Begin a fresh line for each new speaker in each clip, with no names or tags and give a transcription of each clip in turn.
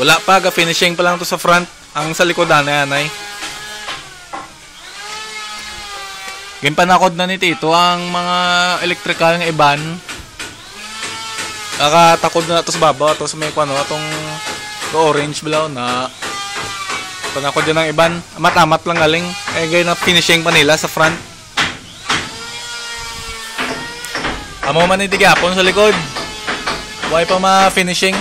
Wala pa, finishing pa lang to sa front. Ang sa likodan na yan ay. Gimpanakod na ni Tito ang mga electrical ng iban. Nakatakod na to sa baba. Ito sa may kuano, itong orange below na panakod yun ng iban. Amat-amat lang galing. Eh gaya na finishing pa nila sa front. Amo man ni Tigapon sa likod. Huwag pa ma-finishing.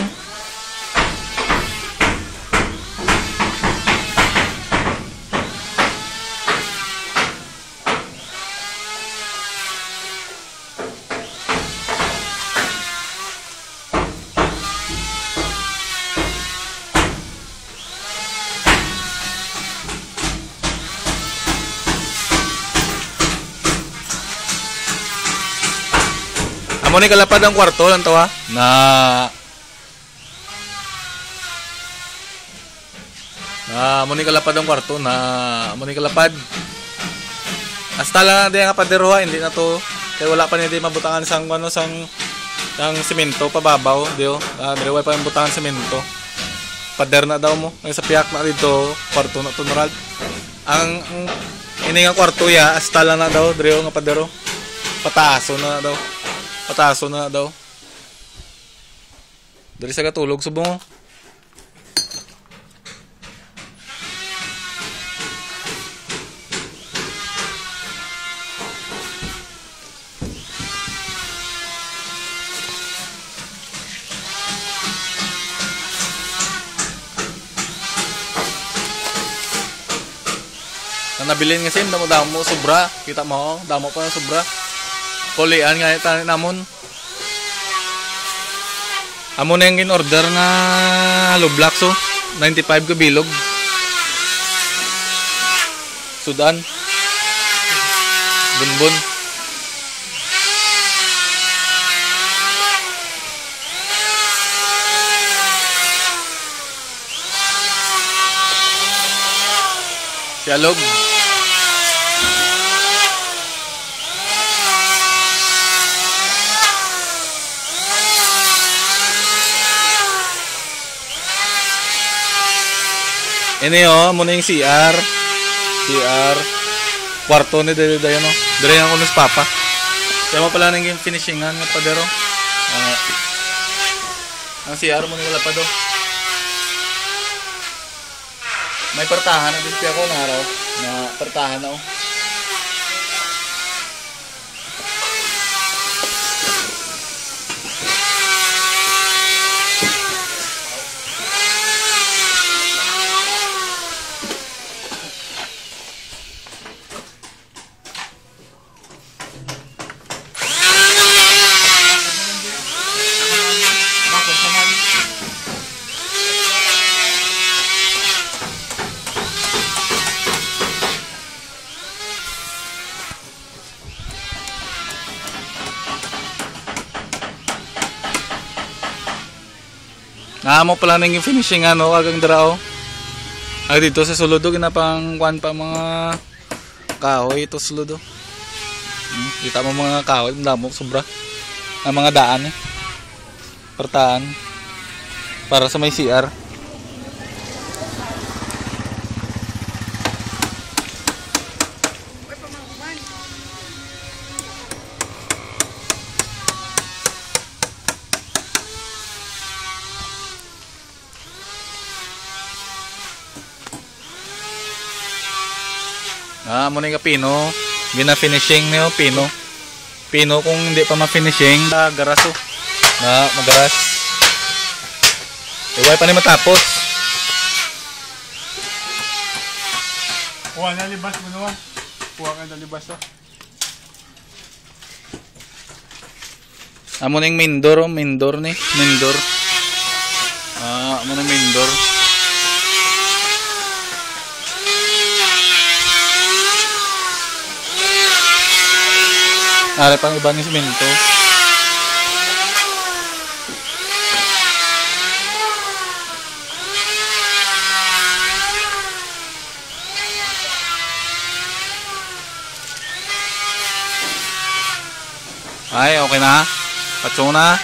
Amo ni kalapad ang kwarto lang to ha. Amo ni kalapad ang kwarto na amo ni kalapad. Hasta lang di nga padero ha, hindi na to. Kaya wala pa ni di mabutangan sang ano sang semento pababaw, dio. Dire pa yung butangan semento. Pader na daw mo. May sa piyak na dito, kwarto na to norad. Ang ini nga kwarto ya, hasta lang na daw dire nga padero. Pataaso na daw. Pataso na daw. Dari sa katulog subong. Ang nabilin kasi damo-damo sobra. Kita mo, damo pa ng sobra. Kulian nga ito namon. Amo na yung in-order nga hollow blocks so 95 ka bilog. Sudan. Bunbun. Sialog. Ini muna yung CR. Kwarto ni Dede Dayan no. Dire yan ko ng papa. Kaya mo pala nang finishingan ng padero. Ang CR muna yung lapado. May pertahan na din siya ko na araw. Na pertahan na o. Mo pala nang yung finishing ano agang drao. Ay dito sa Suludo ginapang kuan pa mga kahoy ito Suludo. Kita mo mga kahoy damo sobra. Ang mga daan pertaan para sa may CR. Muna yung pino, gina-finishing niyo, pino. Pino kung hindi pa ma-finishing, garaso. Magaras. Iway pa ni matapos.
Kuha na libas mo naman. Kuha ka na libas to.
Muna yung mindor ni. Mindor. Muna yung mindor. Are pang iba ni semento. Ay, okay na. Patsong na.